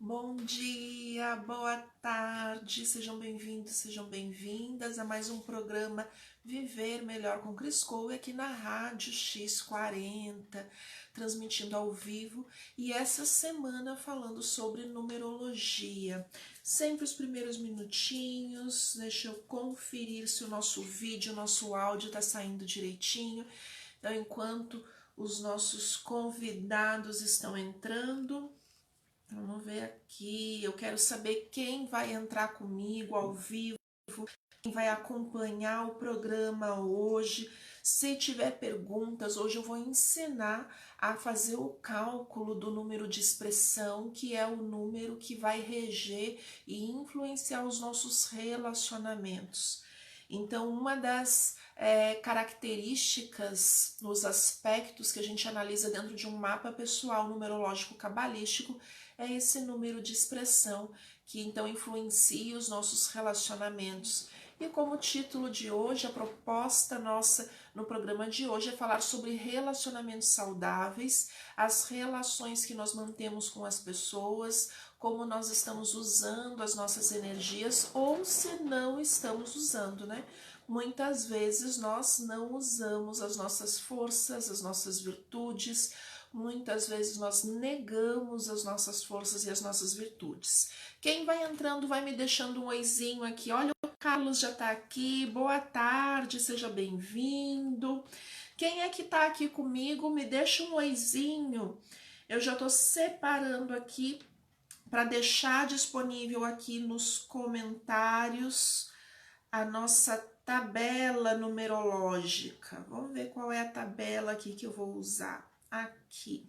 Bom dia, boa tarde, sejam bem-vindos, sejam bem-vindas a mais um programa Viver Melhor com Cris Couve aqui na Rádio X40, transmitindo ao vivo e essa semana falando sobre numerologia. Sempre os primeiros minutinhos, deixa eu conferir se o nosso vídeo, o nosso áudio está saindo direitinho. Então, enquanto os nossos convidados estão entrando, vamos ver aqui, eu quero saber quem vai entrar comigo ao vivo, quem vai acompanhar o programa hoje. Se tiver perguntas, hoje eu vou ensinar a fazer o cálculo do número de expressão, que é o número que vai reger e influenciar os nossos relacionamentos. Então, uma das características, nos aspectos que a gente analisa dentro de um mapa pessoal numerológico cabalístico, é esse número de expressão que então influencia os nossos relacionamentos. E como título de hoje, a proposta nossa no programa de hoje é falar sobre relacionamentos saudáveis, as relações que nós mantemos com as pessoas, como nós estamos usando as nossas energias ou se não estamos usando, né? Muitas vezes nós não usamos as nossas forças, as nossas virtudes, muitas vezes nós negamos as nossas forças e as nossas virtudes. Quem vai entrando vai me deixando um oizinho aqui. Olha, o Carlos já tá aqui. Boa tarde, seja bem-vindo. Quem é que tá aqui comigo? Me deixa um oizinho. Eu já tô separando aqui para deixar disponível aqui nos comentários a nossa tabela numerológica. Vamos ver qual é a tabela aqui que eu vou usar. Aqui.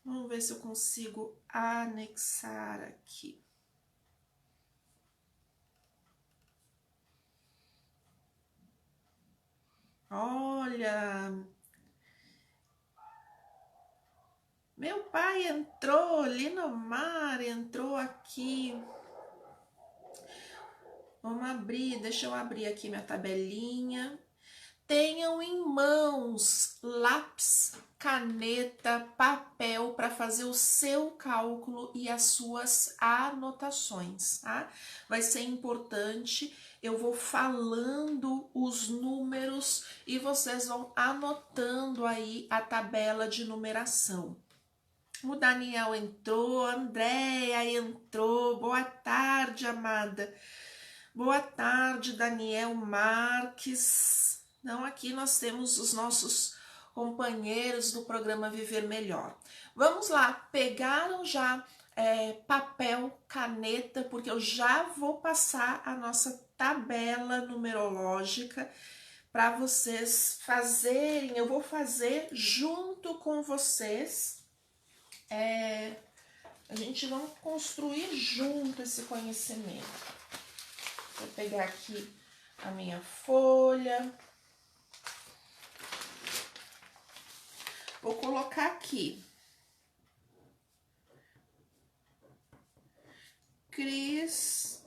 Vamos ver se eu consigo anexar aqui. Olha, meu pai entrou, Linomar entrou aqui. Vamos abrir, deixa eu abrir aqui minha tabelinha. Tenham em mãos lápis, caneta, papel para fazer o seu cálculo e as suas anotações, tá? Vai ser importante, eu vou falando os números e vocês vão anotando aí a tabela de numeração. O Daniel entrou, a Andréia entrou, boa tarde, amada. Boa tarde, Daniel Marques. Então, aqui nós temos os nossos companheiros do programa Viver Melhor. Vamos lá, pegaram já papel, caneta, porque eu já vou passar a nossa tabela numerológica para vocês fazerem. Eu vou fazer junto com vocês. A gente vai construir junto esse conhecimento. Vou pegar aqui a minha folha. Vou colocar aqui. Cris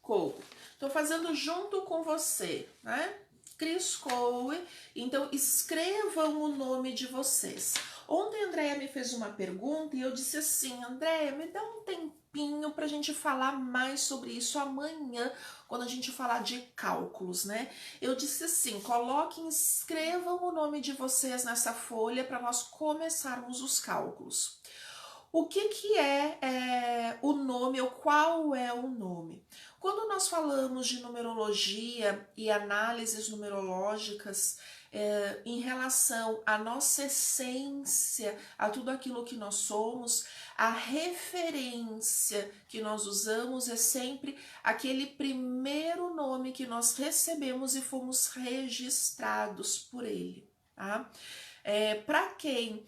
Couve. Tô fazendo junto com você, né? Cris Couve. Então, escrevam o nome de vocês. Ontem a Andréia me fez uma pergunta e eu disse assim, Andréia, me dá um tempinho pra gente falar mais sobre isso amanhã, quando a gente falar de cálculos, né? Eu disse assim, coloquem, escrevam o nome de vocês nessa folha para nós começarmos os cálculos. O que é o nome ou qual é o nome? Quando nós falamos de numerologia e análises numerológicas, em relação à nossa essência, a tudo aquilo que nós somos, a referência que nós usamos é sempre aquele primeiro nome que nós recebemos e fomos registrados por ele, tá? Para quem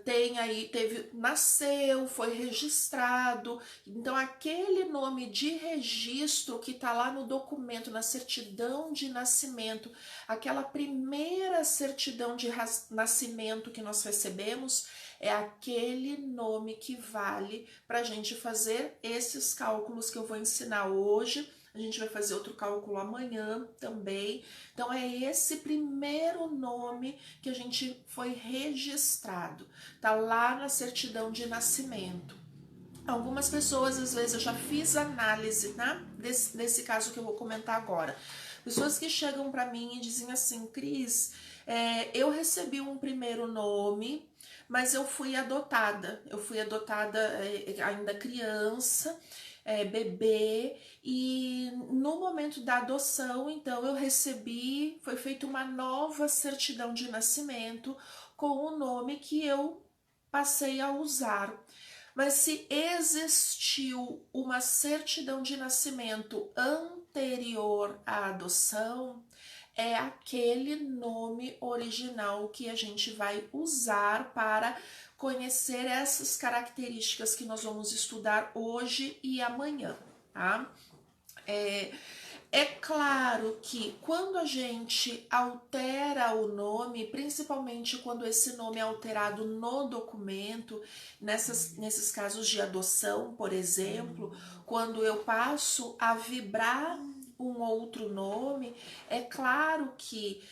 tem aí, nasceu, foi registrado, então aquele nome de registro que está lá no documento, na certidão de nascimento, aquela primeira certidão de nascimento que nós recebemos, é aquele nome que vale para a gente fazer esses cálculos que eu vou ensinar hoje A gente vai fazer outro cálculo amanhã também. Então é esse primeiro nome que a gente foi registrado. Tá lá na certidão de nascimento. Algumas pessoas, às vezes, eu já fiz análise, né? Desse caso que eu vou comentar agora. Pessoas que chegam para mim e dizem assim, Cris, eu recebi um primeiro nome, mas eu fui adotada. Eu fui adotada ainda criança, bebê, e no momento da adoção, então, eu recebi, foi feita uma nova certidão de nascimento com o nome que eu passei a usar. Mas se existiu uma certidão de nascimento anterior à adoção, é aquele nome original que a gente vai usar para conhecer essas características que nós vamos estudar hoje e amanhã, tá? É claro que quando a gente altera o nome, principalmente quando esse nome é alterado no documento, nesses casos de adoção, por exemplo, quando eu passo a vibrar um outro nome, é claro que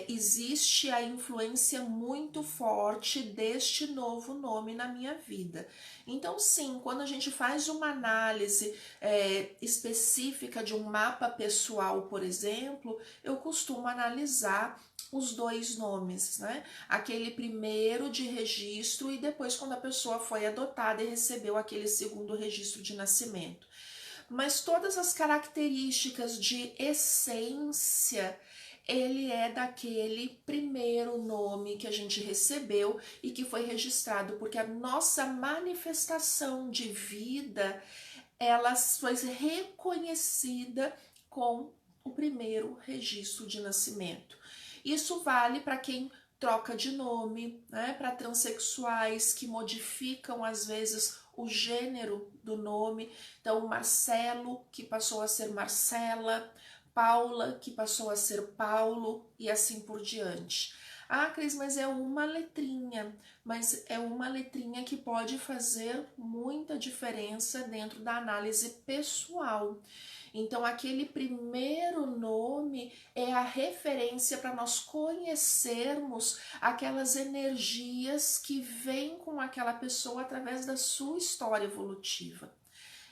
existe a influência muito forte deste novo nome na minha vida. Então, sim, quando a gente faz uma análise específica de um mapa pessoal, por exemplo, eu costumo analisar os dois nomes, né? Aquele primeiro de registro e depois quando a pessoa foi adotada e recebeu aquele segundo registro de nascimento. Mas todas as características de essência, ele é daquele primeiro nome que a gente recebeu e que foi registrado, porque a nossa manifestação de vida, ela foi reconhecida com o primeiro registro de nascimento. Isso vale para quem troca de nome, né? Para transexuais que modificam às vezes o gênero do nome. Então, Marcelo, que passou a ser Marcela, Paula, que passou a ser Paulo, e assim por diante. Ah, Cris, mas é uma letrinha, mas é uma letrinha que pode fazer muita diferença dentro da análise pessoal. Então, aquele primeiro nome é a referência para nós conhecermos aquelas energias que vêm com aquela pessoa através da sua história evolutiva.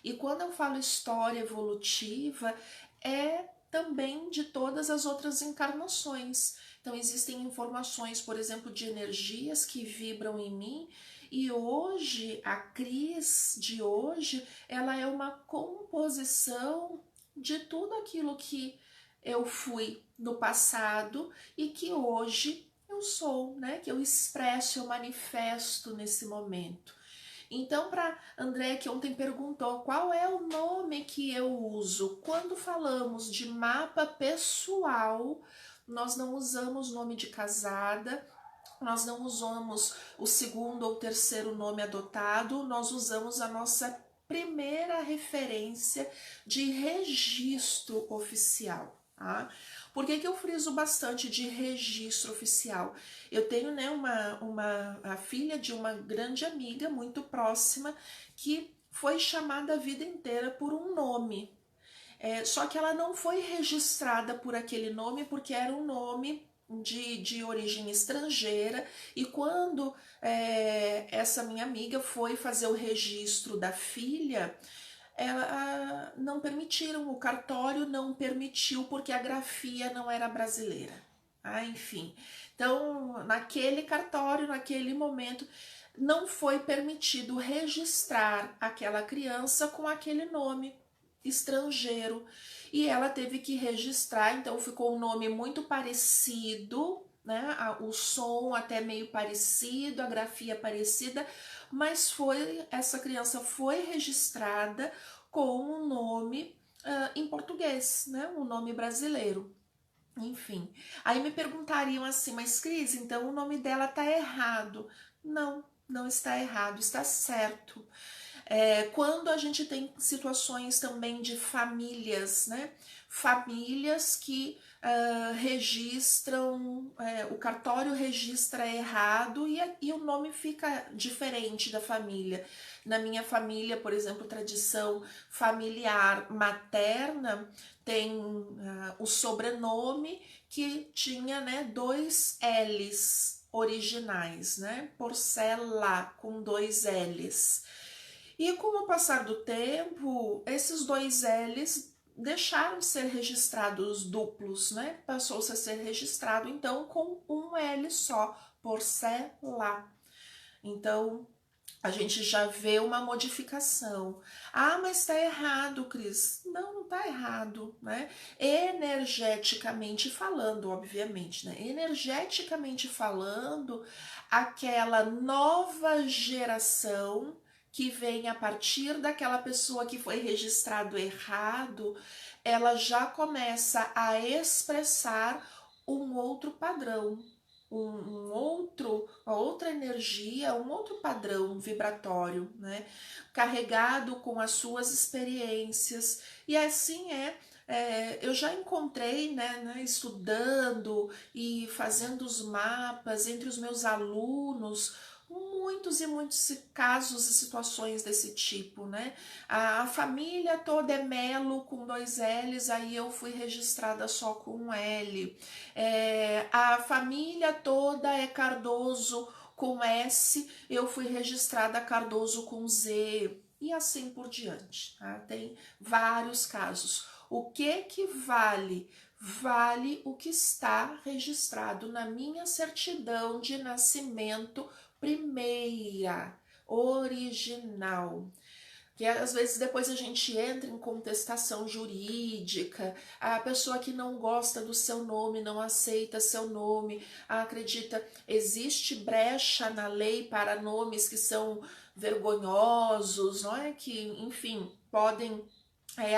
E quando eu falo história evolutiva, é também de todas as outras encarnações. Então, existem informações, por exemplo, de energias que vibram em mim, e hoje, a Cris de hoje, ela é uma composição de tudo aquilo que eu fui no passado e que hoje eu sou, né? Que eu expresso, eu manifesto nesse momento. Então, para André, que ontem perguntou qual é o nome que eu uso, quando falamos de mapa pessoal, nós não usamos nome de casada, nós não usamos o segundo ou terceiro nome adotado, nós usamos a nossa primeira referência de registro oficial. Tá? Por que eu friso bastante de registro oficial? Eu tenho, né, a filha de uma grande amiga muito próxima que foi chamada a vida inteira por um nome. Só que ela não foi registrada por aquele nome porque era um nome de origem estrangeira, e quando essa minha amiga foi fazer o registro da filha, ela não permitiram, o cartório não permitiu porque a grafia não era brasileira. Enfim, então naquele cartório, naquele momento, não foi permitido registrar aquela criança com aquele nome estrangeiro, e ela teve que registrar, então ficou um nome muito parecido, né? O som até meio parecido, a grafia parecida, mas essa criança foi registrada com um nome em português, né? Um nome brasileiro. Enfim, aí me perguntariam assim, mas Cris, então o nome dela tá errado. Não, não está errado, está certo. Quando a gente tem situações também de famílias, né? Famílias que registram, o cartório registra errado e o nome fica diferente da família. Na minha família, por exemplo, tradição familiar materna, tem o sobrenome que tinha, né, 2 L's originais, né? Porcela, com 2 L's. E com o passar do tempo, esses 2 L's deixaram de ser registrados duplos, né? Passou-se a ser registrado, então, com um L só, Porcela. Então, a gente já vê uma modificação. Ah, mas está errado, Cris. Não, não está errado, né? Energeticamente falando, obviamente, né? Energeticamente falando, aquela nova geração que vem a partir daquela pessoa que foi registrado errado, ela já começa a expressar um outro padrão, uma outra energia, um outro padrão vibratório, né? Carregado com as suas experiências. E assim eu já encontrei, né, estudando e fazendo os mapas entre os meus alunos, muitos e muitos casos e situações desse tipo, né? A família toda é Melo com 2 L's, aí eu fui registrada só com um L. A família toda é Cardoso com S, eu fui registrada Cardoso com Z, e assim por diante, tá? Tem vários casos. O que vale? Vale o que está registrado na minha certidão de nascimento primeira, original. Que às vezes depois a gente entra em contestação jurídica, a pessoa que não gosta do seu nome, não aceita seu nome, acredita, existe brecha na lei para nomes que são vergonhosos, não é? Que, enfim, podem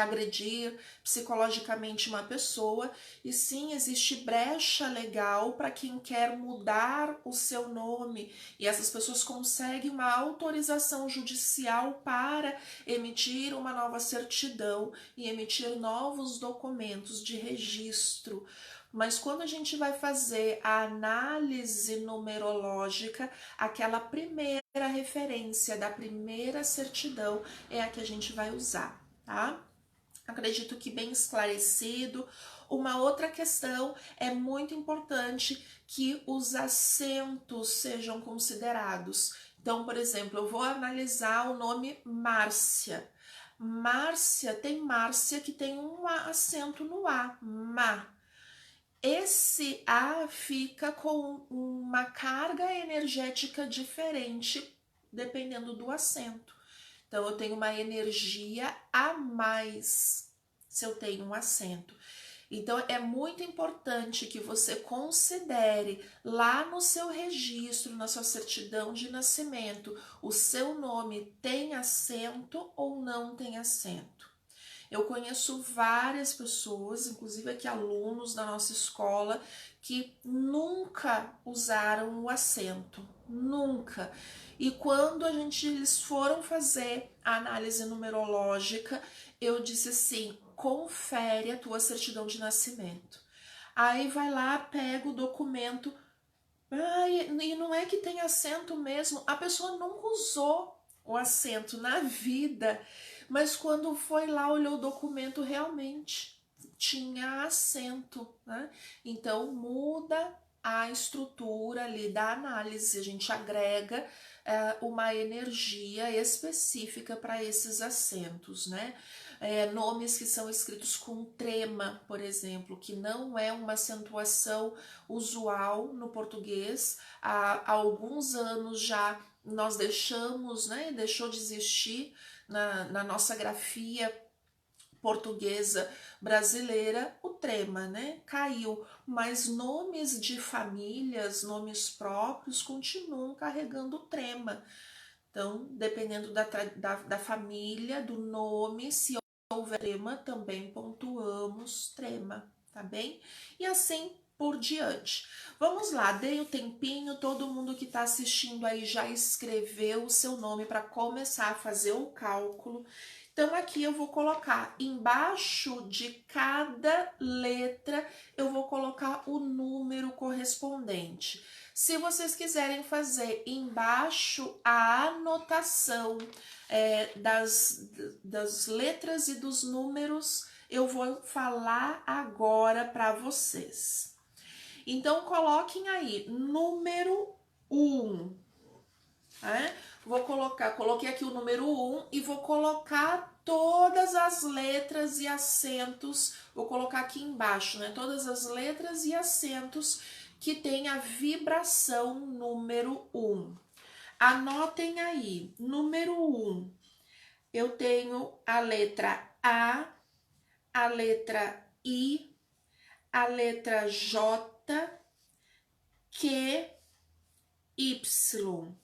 agredir psicologicamente uma pessoa, e sim, existe brecha legal para quem quer mudar o seu nome, e essas pessoas conseguem uma autorização judicial para emitir uma nova certidão e emitir novos documentos de registro. Mas quando a gente vai fazer a análise numerológica, aquela primeira referência da primeira certidão é a que a gente vai usar, tá? Acredito que bem esclarecido. Uma outra questão é muito importante que os acentos sejam considerados. Então, por exemplo, eu vou analisar o nome Márcia. Márcia, tem Márcia que tem um acento no A, má. Esse A fica com uma carga energética diferente dependendo do acento. Então, eu tenho uma energia a mais se eu tenho um acento. Então, é muito importante que você considere lá no seu registro, na sua certidão de nascimento, o seu nome tem acento ou não tem acento. Eu conheço várias pessoas, inclusive aqui alunos da nossa escola, que nunca usaram o acento, nunca. E quando eles foram fazer a análise numerológica, eu disse assim, confere a tua certidão de nascimento. Aí vai lá, pega o documento, e não é que tem acento mesmo, a pessoa nunca usou o acento na vida, mas quando foi lá, olhou o documento, realmente tinha acento, né? Então muda a estrutura ali da análise, a gente agrega uma energia específica para esses acentos, né? Nomes que são escritos com trema, por exemplo, que não é uma acentuação usual no português. Há alguns anos já nós deixamos, né? Deixou de existir na nossa grafia portuguesa brasileira o trema, né? Caiu, mas nomes de famílias, nomes próprios continuam carregando o trema. Então, dependendo da família, do nome, se houver trema, também pontuamos trema, tá bem? E assim por diante. Vamos lá, dei o tempinho, todo mundo que está assistindo aí já escreveu o seu nome para começar a fazer o cálculo. Então, aqui eu vou colocar embaixo de cada letra, eu vou colocar o número correspondente. Se vocês quiserem fazer embaixo a anotação das letras e dos números, eu vou falar agora para vocês. Então, coloquem aí, número 1. Coloquei aqui o número 1 e vou colocar todas as letras e acentos, vou colocar aqui embaixo, né? Todas as letras e acentos que tem a vibração número 1. Anotem aí, número 1, eu tenho a letra A letra I, a letra J, Q, Y.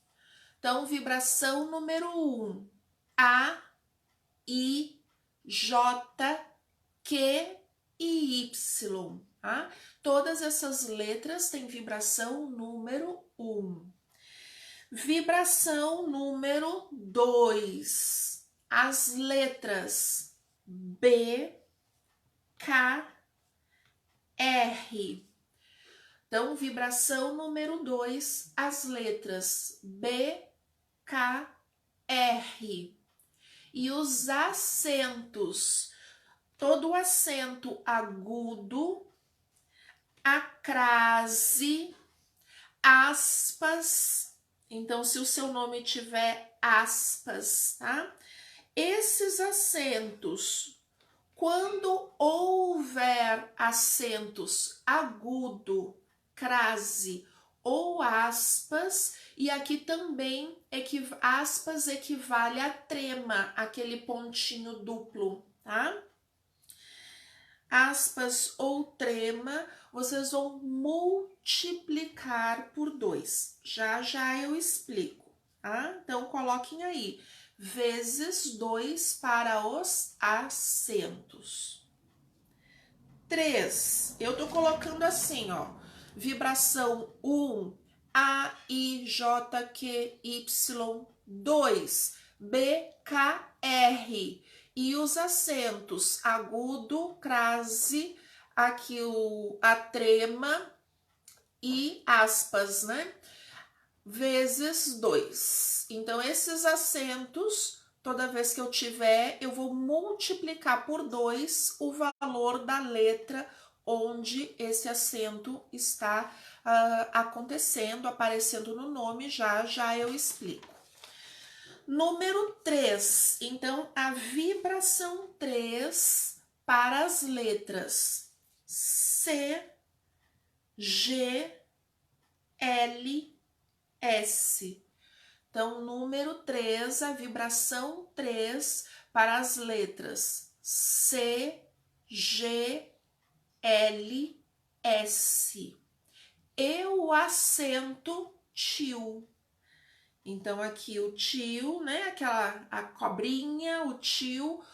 Então, vibração número 1, A, I, J, Q e Y. Tá? Todas essas letras têm vibração número 1. Vibração número 2, as letras B, K, R. Então, vibração número 2, as letras B, K, R. E os acentos, todo acento agudo, a crase, aspas. Então, se o seu nome tiver aspas, tá? Esses acentos, quando houver acentos agudo, crase ou aspas, e aqui também aspas equivale a trema, aquele pontinho duplo, tá? Aspas ou trema, vocês vão multiplicar por 2. Já eu explico, tá? Então, coloquem aí, vezes 2 para os acentos. 3, eu tô colocando assim, ó, vibração 1, A, I, J, Q, Y, 2, B, K, R. E os acentos agudo, crase, aqui a trema e aspas, né? Vezes 2. Então, esses acentos, toda vez que eu tiver, eu vou multiplicar por 2 o valor da letra onde esse acento está acontecendo, aparecendo no nome, já eu explico. Número 3, então a vibração 3 para as letras C, G, L, S. Então, número 3, a vibração 3 para as letras C, G, L, S. E o acento tio. Então, aqui o tio, né? A cobrinha, o tio,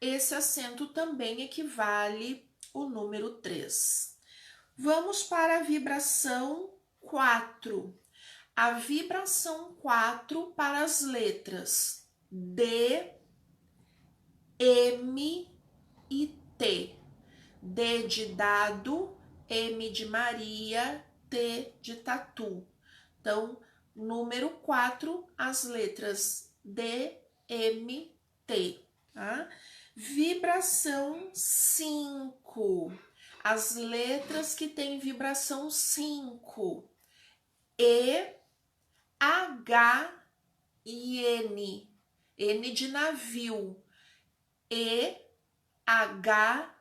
esse acento também equivale ao número 3. Vamos para a vibração 4. A vibração 4 para as letras D, M e T. D de dado, M de Maria, T de tatu. Então, número 4, as letras D, M, T. Tá? Vibração 5. As letras que têm vibração 5. E, H e N. N de navio. E, H,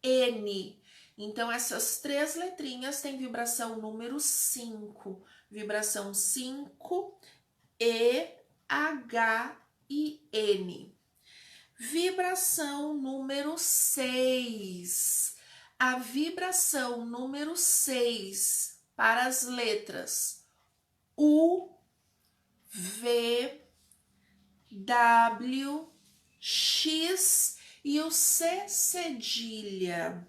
N. Então, essas 3 letrinhas têm vibração número 5. Vibração 5, E, H e N. Vibração número 6. A vibração número 6 para as letras U, V, W, X e o C cedilha.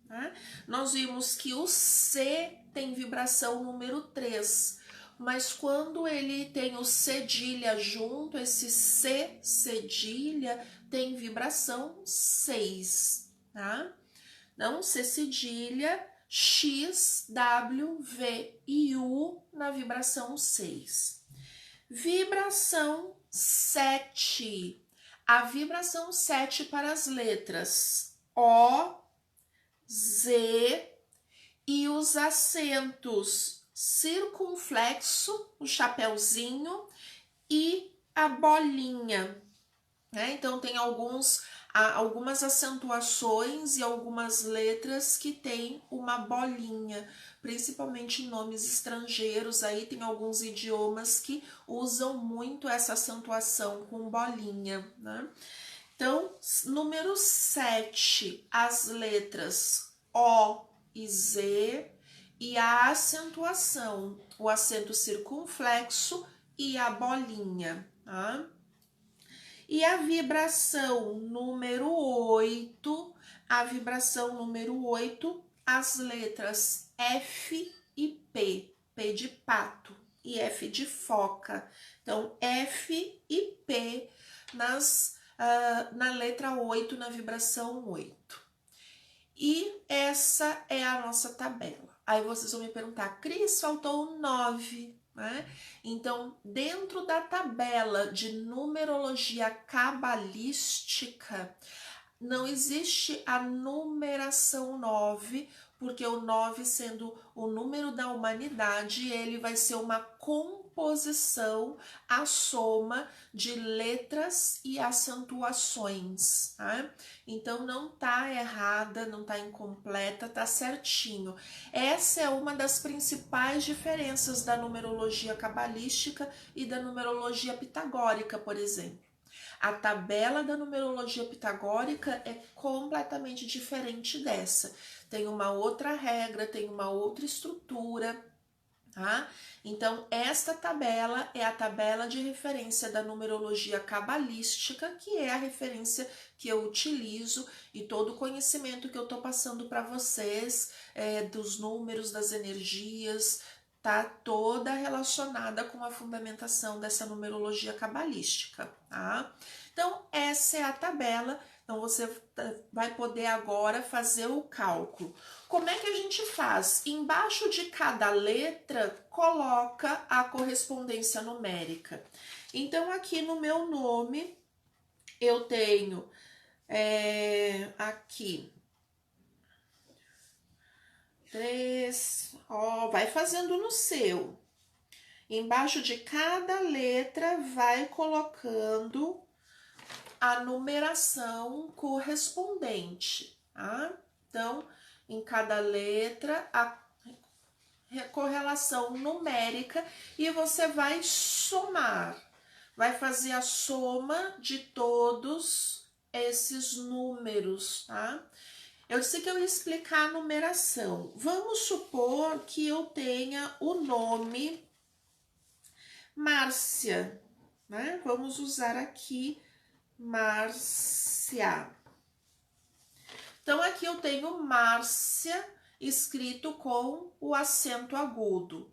Tá? Nós vimos que o C tem vibração número 3. mas quando ele tem o cedilha junto, esse C cedilha tem vibração 6, tá? Então, C cedilha, X, W, V e U na vibração 6. Vibração 7. A vibração 7 para as letras O, Z e os acentos circunflexo, o chapéuzinho e a bolinha, né? Então tem algumas acentuações e algumas letras que tem uma bolinha, principalmente em nomes estrangeiros. Aí tem alguns idiomas que usam muito essa acentuação com bolinha, né? Então, número 7, as letras O e Z e a acentuação, o acento circunflexo e a bolinha, tá? E a vibração número 8, as letras F e P, P de pato e F de foca. Então, F e P na letra 8, na vibração 8. E essa é a nossa tabela. Aí vocês vão me perguntar, Cris, faltou um 9, né? Então, dentro da tabela de numerologia cabalística, não existe a numeração 9, porque o 9 sendo o número da humanidade, ele vai ser uma composição, a soma de letras e acentuações, tá? Então não tá errada, não tá incompleta, tá certinho. Essa é uma das principais diferenças da numerologia cabalística e da numerologia pitagórica, por exemplo. A tabela da numerologia pitagórica é completamente diferente dessa. Tem uma outra regra, tem uma outra estrutura, tá? Então, esta tabela é a tabela de referência da numerologia cabalística, que é a referência que eu utilizo, e todo o conhecimento que eu tô passando para vocês, dos números, das energias, tá toda relacionada com a fundamentação dessa numerologia cabalística, tá? Então, essa é a tabela. Então, você vai poder agora fazer o cálculo. Como é que a gente faz? Embaixo de cada letra, coloca a correspondência numérica. Então, aqui no meu nome, eu tenho aqui 3, ó, vai fazendo no seu. Embaixo de cada letra, vai colocando a numeração correspondente, tá? Então, em cada letra, a correlação numérica, e você vai somar, vai fazer a soma de todos esses números, tá? Eu disse que eu ia explicar a numeração. Vamos supor que eu tenha o nome Márcia, né? Vamos usar aqui Márcia. Então, aqui eu tenho Márcia escrito com o acento agudo.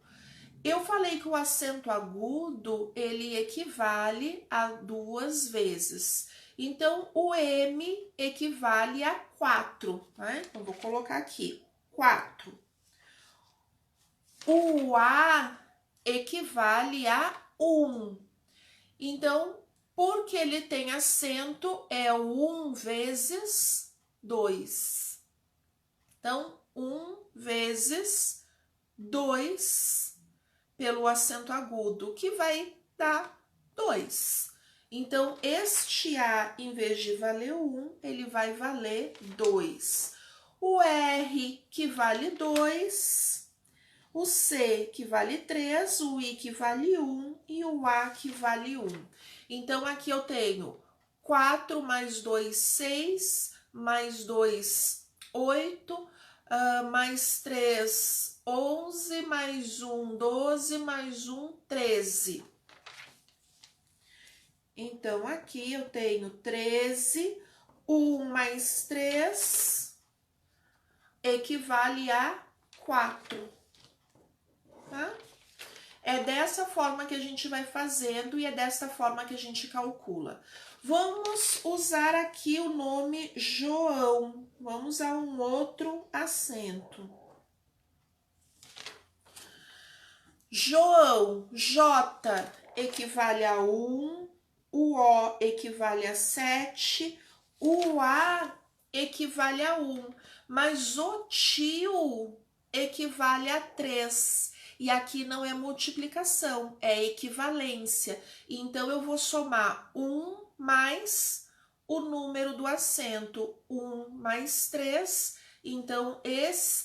Eu falei que o acento agudo, ele equivale a 2 vezes. Então, o M equivale a 4, né? Então, vou colocar aqui, 4. O A equivale a 1. Então, porque ele tem acento, é o 1 vezes 2. Então, 1 vezes 2 pelo acento agudo, que vai dar 2. Então, este A, em vez de valer 1, ele vai valer 2. O R, que vale 2, o C, que vale 3, o I, que vale 1, e o A, que vale 1. Então, aqui eu tenho 4 mais 2, 6, mais 2, 8, mais 3, 11, mais 1, 12, mais 1, 13. Então, aqui eu tenho 13, 1 mais 3 equivale a 4. Tá? É dessa forma que a gente vai fazendo e é dessa forma que a gente calcula. Vamos usar aqui o nome João. Vamos usar um outro acento. João, J equivale a 1, o O equivale a 7, o A equivale a 1, mas o tio equivale a 3. E aqui não é multiplicação, é equivalência. Então, eu vou somar 1 mais o número do acento, 1 mais 3. Então,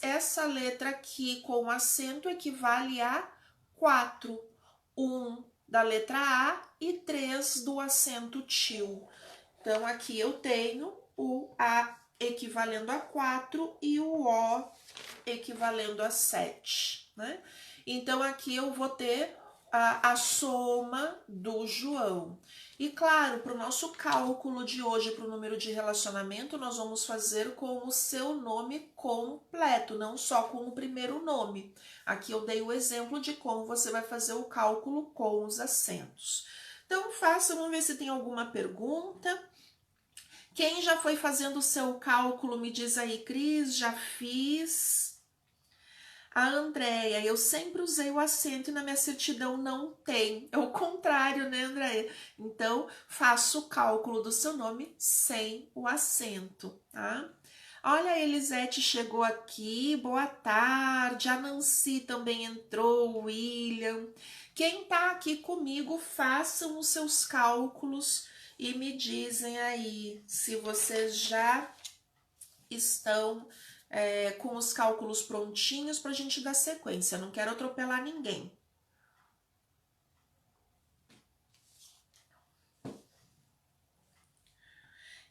essa letra aqui com acento equivale a 4. 1 da letra A e 3 do acento tio. Então, aqui eu tenho o A equivalendo a 4 e o O equivalendo a 7, né? Então, aqui eu vou ter a soma do João. E claro, para o nosso cálculo de hoje, para o número de relacionamento, nós vamos fazer com o seu nome completo, não só com o primeiro nome. Aqui eu dei o exemplo de como você vai fazer o cálculo com os acentos. Então, faça, vamos ver se tem alguma pergunta. Quem já foi fazendo o seu cálculo, me diz aí, Cris, já fiz. A Andréia, eu sempre usei o acento e na minha certidão não tem. É o contrário, né, Andréia? Então, faço o cálculo do seu nome sem o acento, tá? Olha, a Elisete chegou aqui, boa tarde. A Nancy também entrou, o William. Quem tá aqui comigo, façam os seus cálculos e me dizem aí se vocês já estão com os cálculos prontinhos para a gente dar sequência. Não quero atropelar ninguém.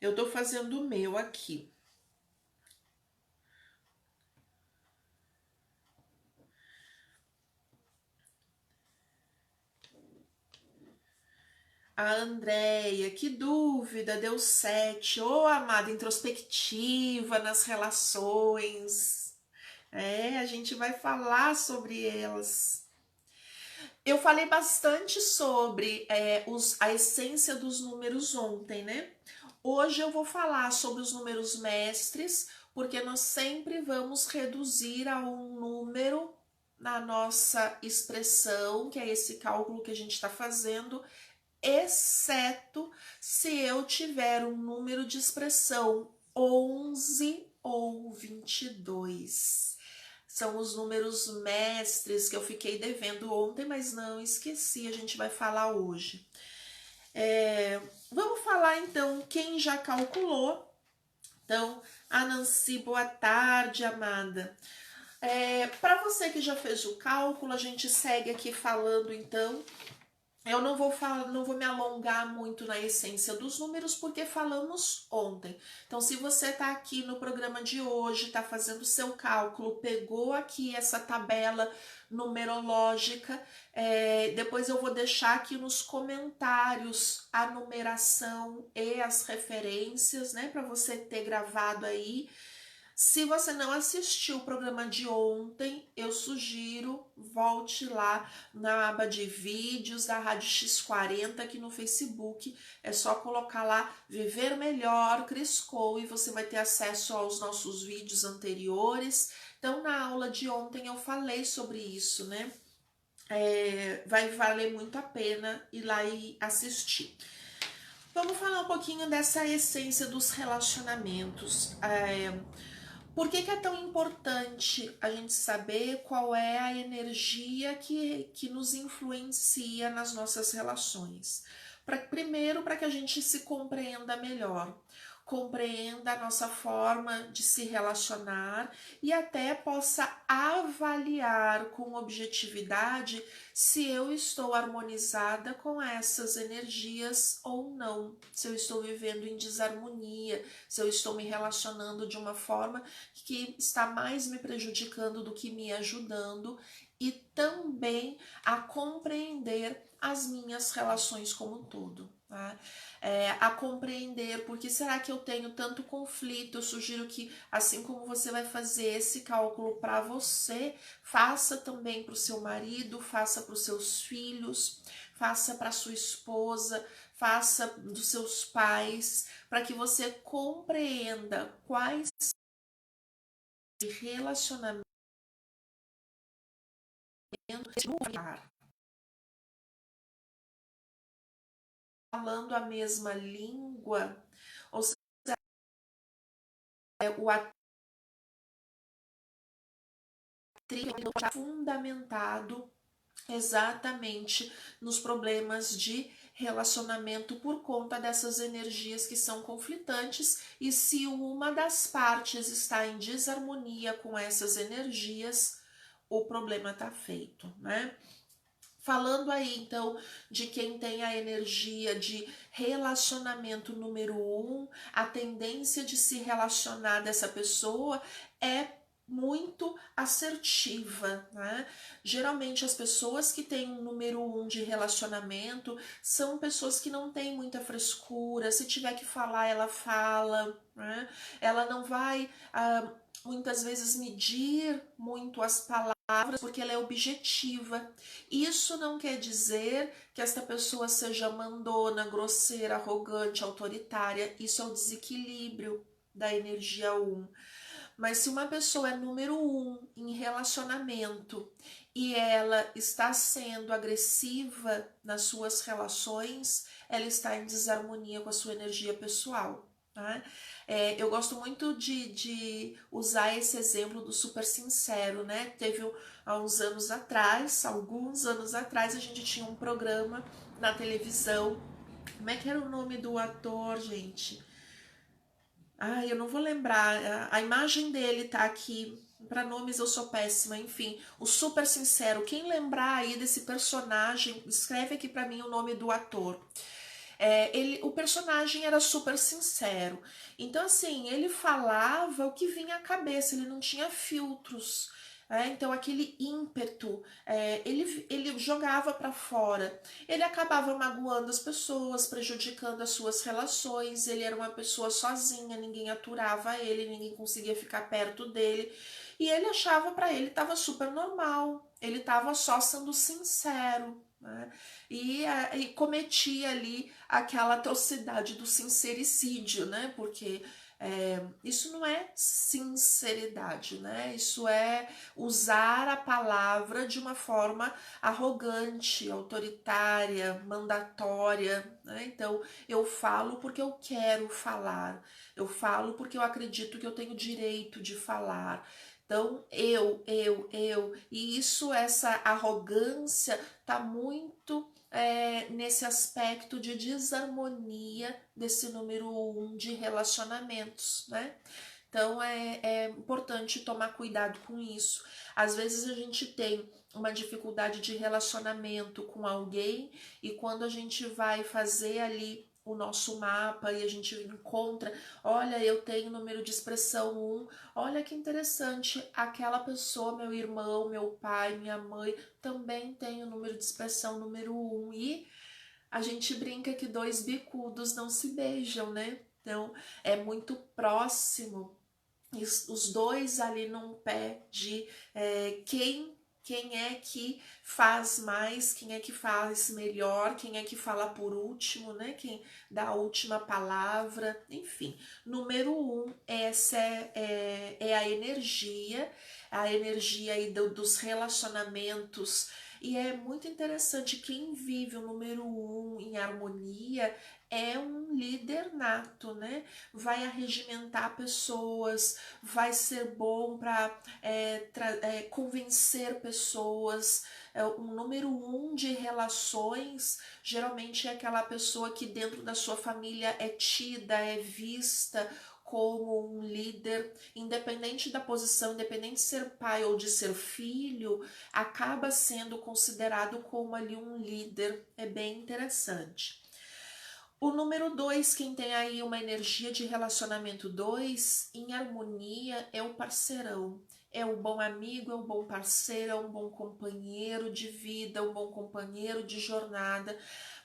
Eu tô fazendo o meu aqui. A Andréia, que dúvida, deu 7. Ô, amada, introspectiva nas relações. A gente vai falar sobre elas. Eu falei bastante sobre a essência dos números ontem, né? Hoje eu vou falar sobre os números mestres, porque nós sempre vamos reduzir a um número na nossa expressão, que é esse cálculo que a gente está fazendo, exceto se eu tiver um número de expressão 11 ou 22. São os números mestres que eu fiquei devendo ontem, mas não esqueci, a gente vai falar hoje. Vamos falar então quem já calculou. Então, a Nancy, boa tarde, amada. Para você que já fez o cálculo, a gente segue aqui falando então. Eu não vou me alongar muito na essência dos números, porque falamos ontem. Então, se você está aqui no programa de hoje, está fazendo o seu cálculo, pegou aqui essa tabela numerológica, depois eu vou deixar aqui nos comentários a numeração e as referências, né, para você ter gravado aí. Se você não assistiu o programa de ontem, eu sugiro, volte lá na aba de vídeos da Rádio X40 aqui no Facebook. É só colocar lá Viver Melhor, Cris Cole, e você vai ter acesso aos nossos vídeos anteriores. Então, na aula de ontem eu falei sobre isso, né? Vai valer muito a pena ir lá e assistir. Vamos falar um pouquinho dessa essência dos relacionamentos. Por que é tão importante a gente saber qual é a energia que nos influencia nas nossas relações? Primeiro, para que a gente se compreenda melhor, compreenda a nossa forma de se relacionar e até possa avaliar com objetividade se eu estou harmonizada com essas energias ou não, se eu estou vivendo em desarmonia, se eu estou me relacionando de uma forma que está mais me prejudicando do que me ajudando, e também a compreender as minhas relações como um todo. tá? A compreender por que será que eu tenho tanto conflito. Eu sugiro que, assim como você vai fazer esse cálculo para você, faça também para o seu marido, faça para os seus filhos, faça para sua esposa, faça dos seus pais, para que você compreenda quais relacionamentos falando a mesma língua, ou seja, o atrito está fundamentado exatamente nos problemas de relacionamento por conta dessas energias que são conflitantes, e se uma das partes está em desarmonia com essas energias, o problema está feito, né? Falando aí então de quem tem a energia de relacionamento número 1, a tendência de se relacionar dessa pessoa é muito assertiva, né? Geralmente as pessoas que têm um número 1 de relacionamento são pessoas que não têm muita frescura. Se tiver que falar, ela fala, né? Ela não vai muitas vezes medir muito as palavras, porque ela é objetiva. Isso não quer dizer que esta pessoa seja mandona, grosseira, arrogante, autoritária. Isso é o desequilíbrio da energia 1. Mas se uma pessoa é número 1 em relacionamento e ela está sendo agressiva nas suas relações, ela está em desarmonia com a sua energia pessoal. Tá? Eu gosto muito de usar esse exemplo do super sincero, né? Teve há uns anos atrás, alguns anos atrás, a gente tinha um programa na televisão. Como é que era o nome do ator, gente? Ai, eu não vou lembrar. A imagem dele tá aqui. Para nomes eu sou péssima, enfim. O super sincero. Quem lembrar aí desse personagem, escreve aqui para mim o nome do ator. O personagem era super sincero. Então, assim, ele falava o que vinha à cabeça, ele não tinha filtros. Então, aquele ímpeto, ele jogava para fora. Ele acabava magoando as pessoas, prejudicando as suas relações. Ele era uma pessoa sozinha, ninguém aturava ele, ninguém conseguia ficar perto dele. E ele achava, para ele, estava super normal. Ele estava só sendo sincero, né? E cometia ali aquela atrocidade do sincericídio, né? Porque isso não é sinceridade, né? Isso é usar a palavra de uma forma arrogante, autoritária, mandatória, né? Então, eu falo porque eu quero falar, eu falo porque eu acredito que eu tenho direito de falar. Então, e isso, essa arrogância tá muito nesse aspecto de desarmonia desse número 1 de relacionamentos, né? Então é importante tomar cuidado com isso. Às vezes a gente tem uma dificuldade de relacionamento com alguém e quando a gente vai fazer ali o nosso mapa e a gente encontra, olha, eu tenho número de expressão 1, olha que interessante, aquela pessoa, meu irmão, meu pai, minha mãe, também tem o número de expressão número 1 e a gente brinca que dois bicudos não se beijam, né? Então é muito próximo os dois ali num pé de quem é que faz mais, quem é que faz melhor, quem é que fala por último, né? Quem dá a última palavra, enfim. Número 1, essa é a energia aí dos relacionamentos. E é muito interessante, quem vive o número 1 em harmonia é um líder nato, né? Vai arregimentar pessoas, vai ser bom para convencer pessoas. Um número 1 de relações geralmente é aquela pessoa que dentro da sua família é tida, é vista como um líder, independente da posição, independente de ser pai ou de ser filho, acaba sendo considerado como ali um líder. É bem interessante. O número 2, quem tem aí uma energia de relacionamento 2, em harmonia, é o parceirão. É o bom amigo, é o bom parceiro, é um bom companheiro de vida, um bom companheiro de jornada,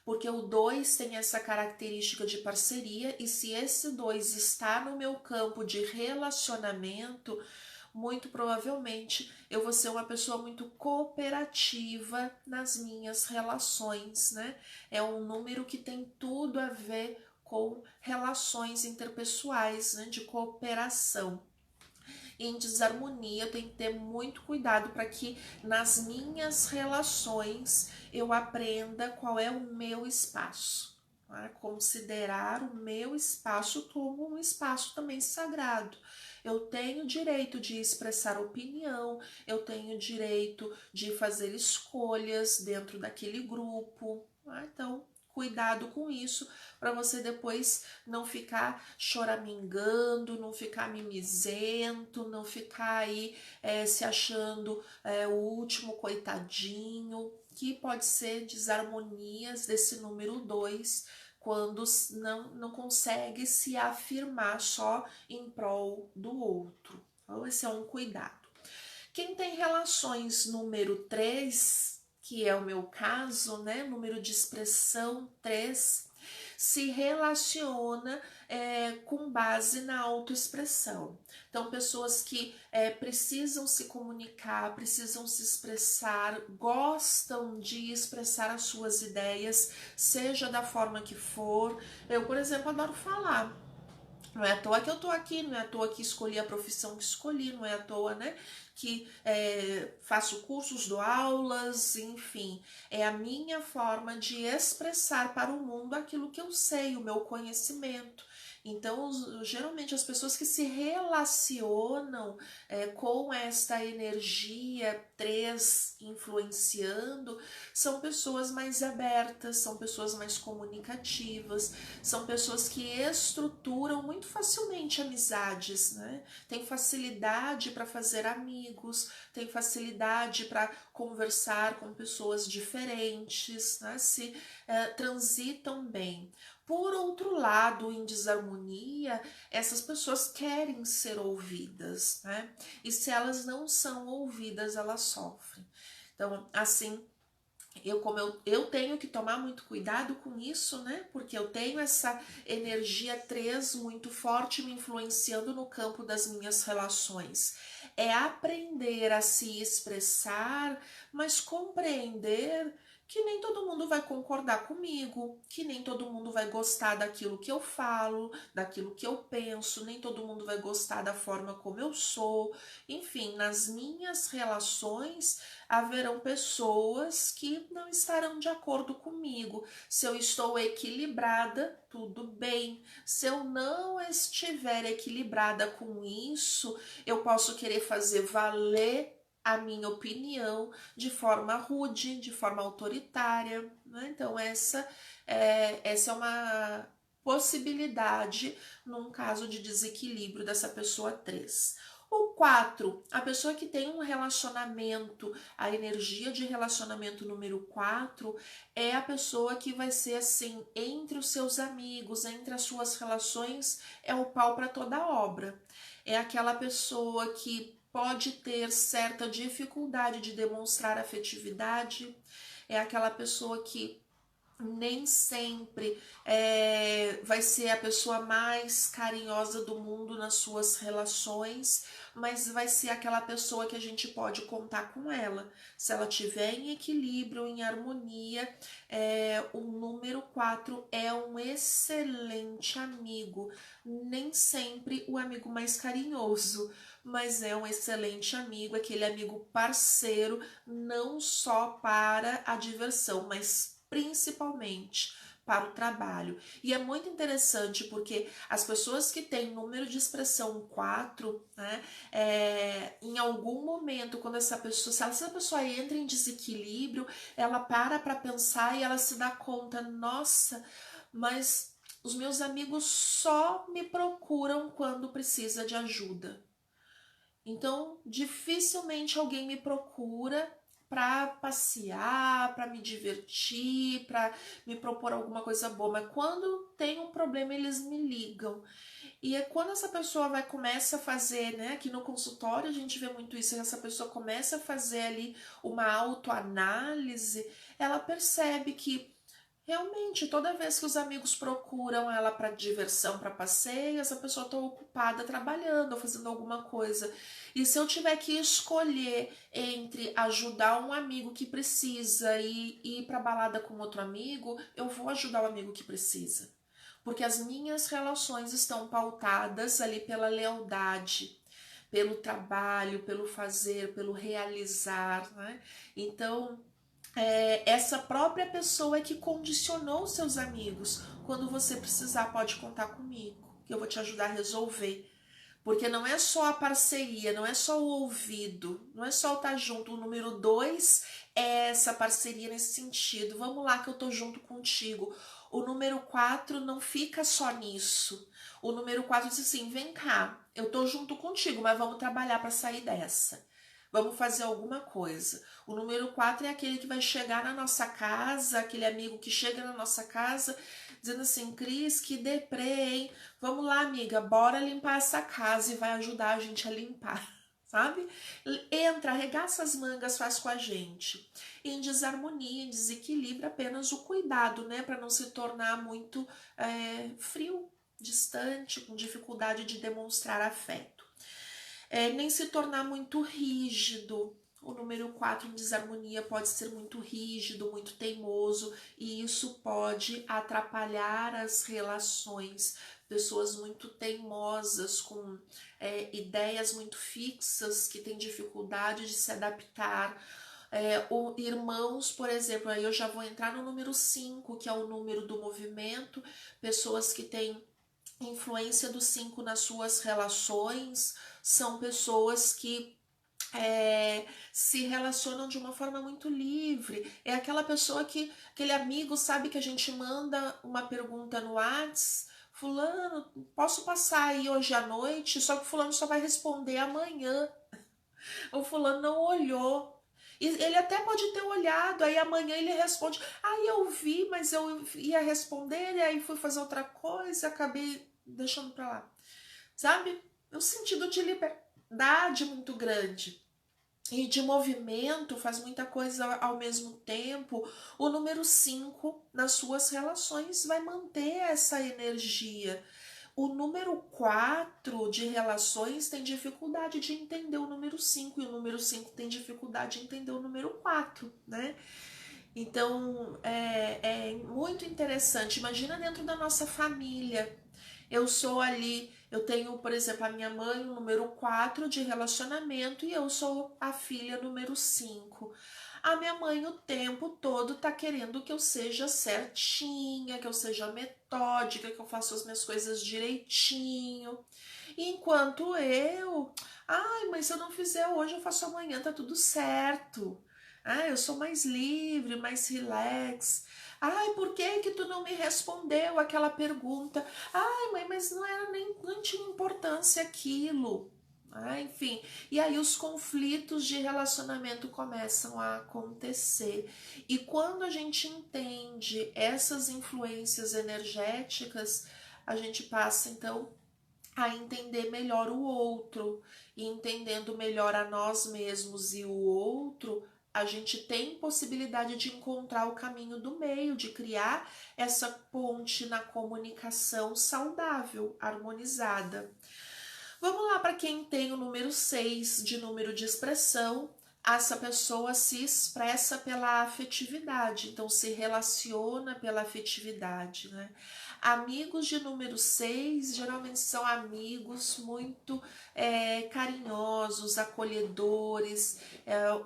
porque o 2 tem essa característica de parceria, e se esse 2 está no meu campo de relacionamento, muito provavelmente eu vou ser uma pessoa muito cooperativa nas minhas relações, né? É um número que tem tudo a ver com relações interpessoais, né? De cooperação. Em desarmonia, eu tenho que ter muito cuidado para que nas minhas relações eu aprenda qual é o meu espaço. Considerar o meu espaço como um espaço também sagrado. Eu tenho direito de expressar opinião, eu tenho direito de fazer escolhas dentro daquele grupo. Então, cuidado com isso, para você depois não ficar choramingando, não ficar mimizento, não ficar aí se achando o último coitadinho, que pode ser desarmonias desse número 2, quando não consegue se afirmar só em prol do outro. Então, esse é um cuidado. Quem tem relações número 3, que é o meu caso, né? Número de expressão 3, se relaciona com base na autoexpressão. Então, pessoas que precisam se comunicar, precisam se expressar, gostam de expressar as suas ideias, seja da forma que for. Eu, por exemplo, adoro falar. Não é à toa que eu tô aqui, não é à toa que escolhi a profissão que escolhi, não é à toa, né, que faço cursos, dou aulas, enfim. É a minha forma de expressar para o mundo aquilo que eu sei, o meu conhecimento. Então, geralmente, as pessoas que se relacionam com esta energia 3 influenciando são pessoas mais abertas, são pessoas mais comunicativas, são pessoas que estruturam muito facilmente amizades, né? Tem facilidade para fazer amigos, tem facilidade para conversar com pessoas diferentes, né? Se transitam bem. Por outro lado, em desarmonia, essas pessoas querem ser ouvidas, né? E se elas não são ouvidas, elas sofrem. Então, assim, eu tenho que tomar muito cuidado com isso, né? Porque eu tenho essa energia 3 muito forte me influenciando no campo das minhas relações. É aprender a se expressar, mas compreender que nem todo mundo vai concordar comigo, que nem todo mundo vai gostar daquilo que eu falo, daquilo que eu penso, nem todo mundo vai gostar da forma como eu sou. Enfim, nas minhas relações haverão pessoas que não estarão de acordo comigo. Se eu estou equilibrada, tudo bem. Se eu não estiver equilibrada com isso, eu posso querer fazer valer a minha opinião de forma rude, de forma autoritária, né? Então essa é uma possibilidade num caso de desequilíbrio dessa pessoa 3. O 4, a pessoa que tem um relacionamento, a energia de relacionamento número 4 é a pessoa que vai ser assim, entre os seus amigos, entre as suas relações, é o pau para toda a obra. É aquela pessoa que pode ter certa dificuldade de demonstrar afetividade, é aquela pessoa que nem sempre vai ser a pessoa mais carinhosa do mundo nas suas relações, mas vai ser aquela pessoa que a gente pode contar com ela. Se ela estiver em equilíbrio, em harmonia, o número 4 é um excelente amigo. Nem sempre o amigo mais carinhoso, mas é um excelente amigo, aquele amigo parceiro, não só para a diversão, mas principalmente para o trabalho. E é muito interessante porque as pessoas que têm número de expressão 4, né, em algum momento, quando essa pessoa entra em desequilíbrio, ela para pensar e ela se dá conta, nossa, mas os meus amigos só me procuram quando precisa de ajuda. Então, dificilmente alguém me procura para passear, para me divertir, para me propor alguma coisa boa, mas quando tem um problema eles me ligam. E é quando essa pessoa começa a fazer, né, aqui no consultório a gente vê muito isso, essa pessoa começa a fazer ali uma autoanálise, ela percebe que realmente toda vez que os amigos procuram ela para diversão, para passeio, essa pessoa está ocupada trabalhando ou fazendo alguma coisa. E se eu tiver que escolher entre ajudar um amigo que precisa e ir para balada com outro amigo, eu vou ajudar o amigo que precisa. Porque as minhas relações estão pautadas ali pela lealdade, pelo trabalho, pelo fazer, pelo realizar, né? Então, essa própria pessoa é que condicionou seus amigos. Quando você precisar, pode contar comigo, que eu vou te ajudar a resolver. Porque não é só a parceria, não é só o ouvido, não é só o estar junto. O número 2 é essa parceria nesse sentido. Vamos lá que eu tô junto contigo. O número 4 não fica só nisso. O número 4 diz assim, vem cá, eu tô junto contigo, mas vamos trabalhar para sair dessa. Vamos fazer alguma coisa. O número 4 é aquele que vai chegar na nossa casa, aquele amigo que chega na nossa casa dizendo assim, Cris, que deprê, hein? Vamos lá, amiga, bora limpar essa casa e vai ajudar a gente a limpar, sabe? Entra, arregaça as mangas, faz com a gente. Em desarmonia, em desequilíbrio, apenas o cuidado, né? Para não se tornar muito frio, distante, com dificuldade de demonstrar afeto. Nem se tornar muito rígido. O número 4 em desarmonia pode ser muito rígido, muito teimoso, e isso pode atrapalhar as relações. Pessoas muito teimosas, com ideias muito fixas, que têm dificuldade de se adaptar. Irmãos, por exemplo, aí eu já vou entrar no número 5, que é o número do movimento, pessoas que têm influência do 5 nas suas relações, são pessoas que se relacionam de uma forma muito livre. É aquela pessoa que, aquele amigo, sabe, que a gente manda uma pergunta no WhatsApp, fulano, posso passar aí hoje à noite? Só que fulano só vai responder amanhã. O fulano não olhou. E ele até pode ter olhado, aí amanhã ele responde, eu vi, mas eu ia responder, e aí fui fazer outra coisa, acabei deixando pra lá. Sabe? Um sentido de liberdade muito grande. E de movimento, faz muita coisa ao mesmo tempo. O número 5 nas suas relações vai manter essa energia. O número 4 de relações tem dificuldade de entender o número 5 e o número 5 tem dificuldade de entender o número 4, né? Então, é muito interessante. Imagina dentro da nossa família. Eu sou ali, eu tenho, por exemplo, a minha mãe, o número 4 de relacionamento, e eu sou a filha número 5. A minha mãe o tempo todo tá querendo que eu seja certinha, que eu seja metódica, que eu faça as minhas coisas direitinho. Enquanto mãe, se eu não fizer hoje, eu faço amanhã, tá tudo certo. Eu sou mais livre, mais relax. Por que tu não me respondeu aquela pergunta? Mãe, mas não tinha importância aquilo. Enfim, e aí os conflitos de relacionamento começam a acontecer. E quando a gente entende essas influências energéticas, a gente passa então a entender melhor o outro, e entendendo melhor a nós mesmos e o outro, a gente tem possibilidade de encontrar o caminho do meio, de criar essa ponte na comunicação saudável, harmonizada. Vamos lá para quem tem o número 6 de número de expressão. Essa pessoa se expressa pela afetividade, então se relaciona pela afetividade, né? Amigos de número 6 geralmente são amigos muito carinhosos, acolhedores.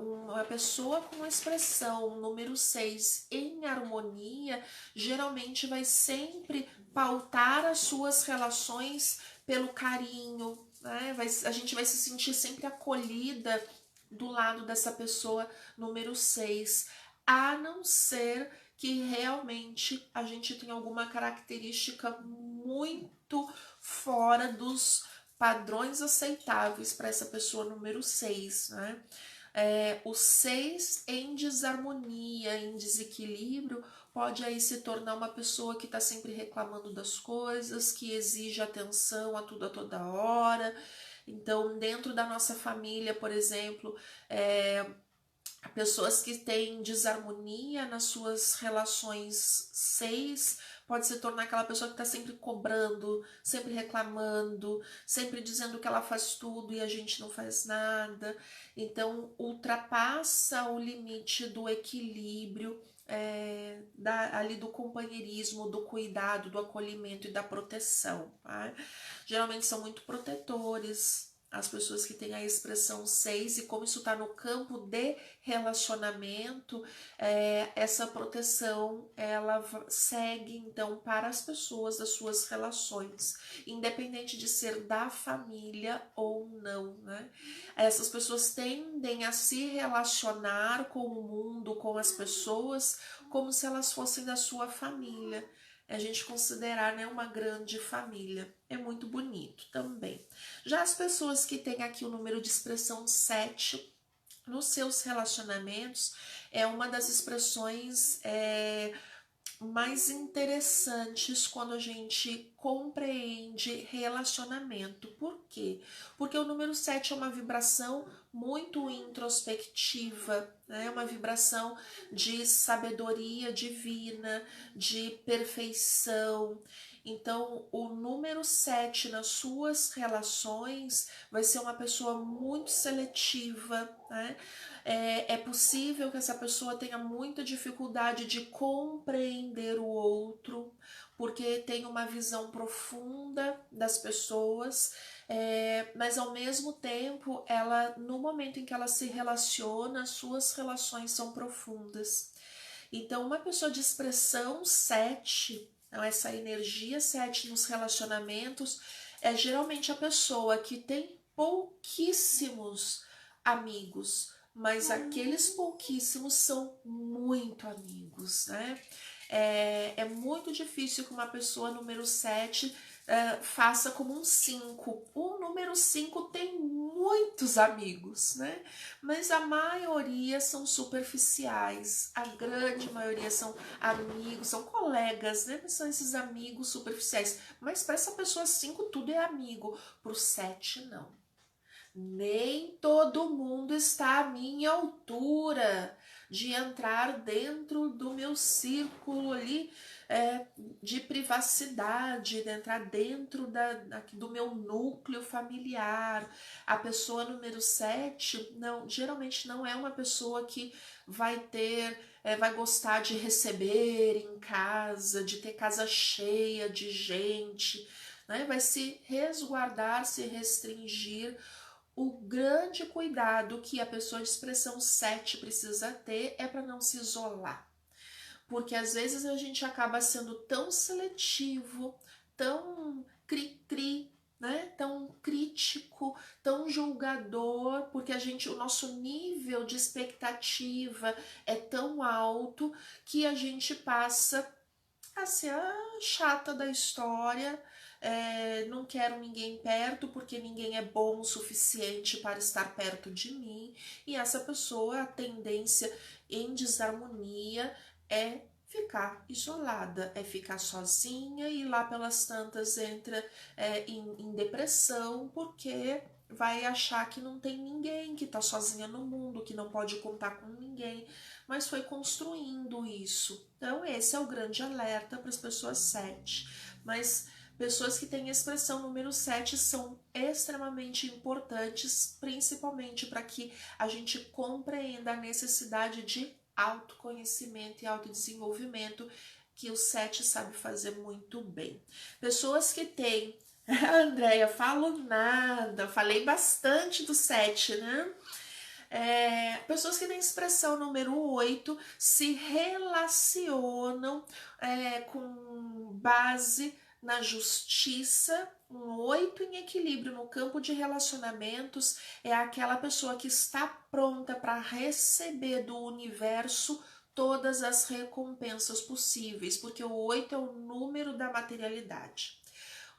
Uma pessoa com expressão número 6 em harmonia geralmente vai sempre pautar as suas relações pelo carinho, né? A gente vai se sentir sempre acolhida do lado dessa pessoa número 6, a não ser que realmente a gente tenha alguma característica muito fora dos padrões aceitáveis para essa pessoa número 6, né? O 6 em desarmonia, em desequilíbrio, pode aí se tornar uma pessoa que está sempre reclamando das coisas, que exige atenção a tudo a toda hora. Então, dentro da nossa família, por exemplo, pessoas que têm desarmonia nas suas relações 6 pode se tornar aquela pessoa que está sempre cobrando, sempre reclamando, sempre dizendo que ela faz tudo e a gente não faz nada. Então ultrapassa o limite do equilíbrio, ali do companheirismo, do cuidado, do acolhimento e da proteção. Tá? Geralmente são muito protetores as pessoas que têm a expressão 6, e como isso está no campo de relacionamento, essa proteção ela segue então para as pessoas das suas relações, independente de ser da família ou não, né? Essas pessoas tendem a se relacionar com o mundo, com as pessoas, como se elas fossem da sua família. A gente considerar, né, uma grande família. É muito bonito também. Já as pessoas que têm aqui o número de expressão 7 nos seus relacionamentos, é uma das expressões mais interessantes quando a gente compreende relacionamento. Por quê? Porque o número 7 é uma vibração muito introspectiva, né? É uma vibração de sabedoria divina, de perfeição. Então, o número 7 nas suas relações vai ser uma pessoa muito seletiva, né? É possível que essa pessoa tenha muita dificuldade de compreender o outro, porque tem uma visão profunda das pessoas, mas ao mesmo tempo, ela, no momento em que ela se relaciona, suas relações são profundas. Então, uma pessoa de expressão 7, essa energia 7 nos relacionamentos, é geralmente a pessoa que tem pouquíssimos amigos, mas aqueles pouquíssimos são muito amigos, né? É muito difícil que uma pessoa número 7 faça como um 5. O número 5 tem muitos amigos, né? Mas a maioria são superficiais, a grande maioria são amigos, são colegas, né? Mas são esses amigos superficiais. Mas para essa pessoa 5 tudo é amigo, para o 7 não. Nem todo mundo está à minha altura de entrar dentro do meu círculo ali de privacidade, de entrar dentro do meu núcleo familiar. A pessoa número 7 não, geralmente não é uma pessoa que vai vai gostar de receber em casa, de ter casa cheia de gente, né? Vai se resguardar, se restringir. O grande cuidado que a pessoa de expressão 7 precisa ter é para não se isolar. Porque às vezes a gente acaba sendo tão seletivo, tão cri-cri, né? Tão crítico, tão julgador, porque o nosso nível de expectativa é tão alto que a gente passa a ser a chata da história. Não quero ninguém perto porque ninguém é bom o suficiente para estar perto de mim, e essa pessoa, a tendência em desarmonia é ficar isolada, é ficar sozinha, e lá pelas tantas entra em depressão, porque vai achar que não tem ninguém, que tá sozinha no mundo, que não pode contar com ninguém, mas foi construindo isso. Então esse é o grande alerta para as pessoas 7. Mas pessoas que têm expressão número 7 são extremamente importantes, principalmente para que a gente compreenda a necessidade de autoconhecimento e autodesenvolvimento, que o 7 sabe fazer muito bem. Pessoas que têm... Andréia, falo nada, falei bastante do 7, né? Pessoas que têm expressão número 8 se relacionam com base na justiça. Um 8 em equilíbrio no campo de relacionamentos é aquela pessoa que está pronta para receber do universo todas as recompensas possíveis, porque o 8 é o número da materialidade.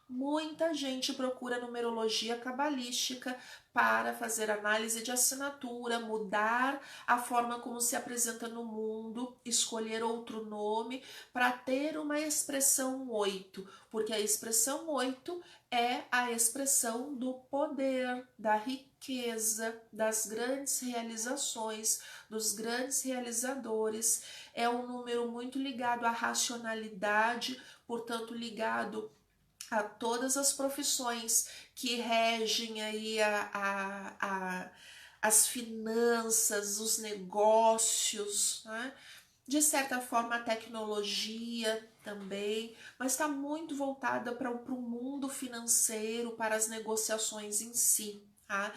Muita gente procura numerologia cabalística para fazer análise de assinatura, mudar a forma como se apresenta no mundo, escolher outro nome para ter uma expressão 8, porque a expressão 8 é a expressão do poder, da riqueza, das grandes realizações, dos grandes realizadores. É um número muito ligado à racionalidade, portanto ligado a todas as profissões que regem aí as finanças, os negócios, né? De certa forma a tecnologia também, mas está muito voltada para o mundo financeiro, para as negociações em si. Tá?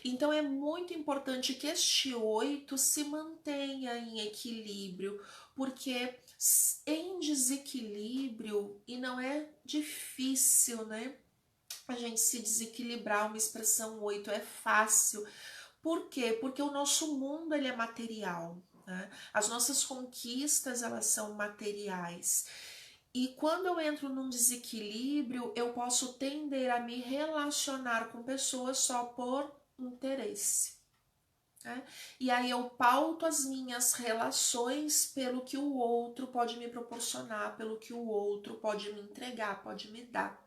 Então é muito importante que este 8 se mantenha em equilíbrio, porque em desequilíbrio, e não é difícil, né? A gente se desequilibrar, uma expressão 8 é fácil. Por quê? Porque o nosso mundo ele é material, né? As nossas conquistas elas são materiais. E quando eu entro num desequilíbrio, eu posso tender a me relacionar com pessoas só por interesse. Né? E aí eu pauto as minhas relações pelo que o outro pode me proporcionar, pelo que o outro pode me entregar, pode me dar.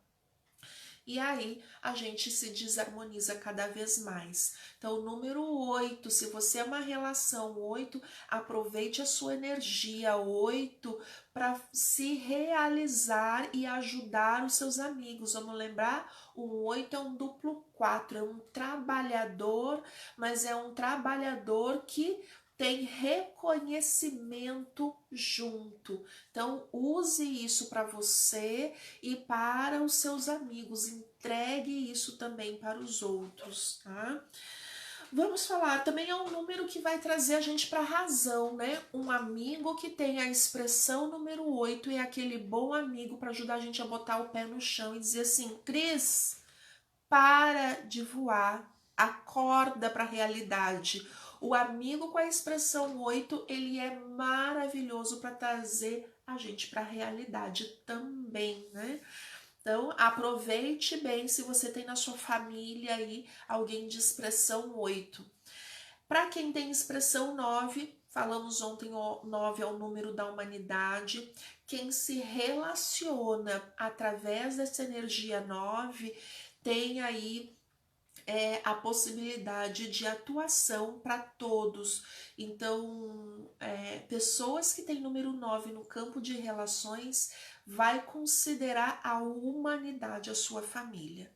E aí a gente se desarmoniza cada vez mais. Então, o número 8, se você é uma relação 8, aproveite a sua energia 8 para se realizar e ajudar os seus amigos. Vamos lembrar? O 8 é um duplo 4, é um trabalhador, mas é um trabalhador que tem reconhecimento junto. Então, use isso para você e para os seus amigos. Entregue isso também para os outros, tá? Vamos falar, também é um número que vai trazer a gente para a razão, né? Um amigo que tem a expressão número 8 é aquele bom amigo para ajudar a gente a botar o pé no chão e dizer assim: Cris, para de voar, acorda para a realidade. O amigo com a expressão 8, ele é maravilhoso para trazer a gente para a realidade também, né? Então, aproveite bem se você tem na sua família aí alguém de expressão 8. Para quem tem expressão 9, falamos ontem, o 9 é o número da humanidade. Quem se relaciona através dessa energia 9 tem aí a possibilidade de atuação para todos. Então, pessoas que têm número 9 no campo de relações vai considerar a humanidade, a sua família.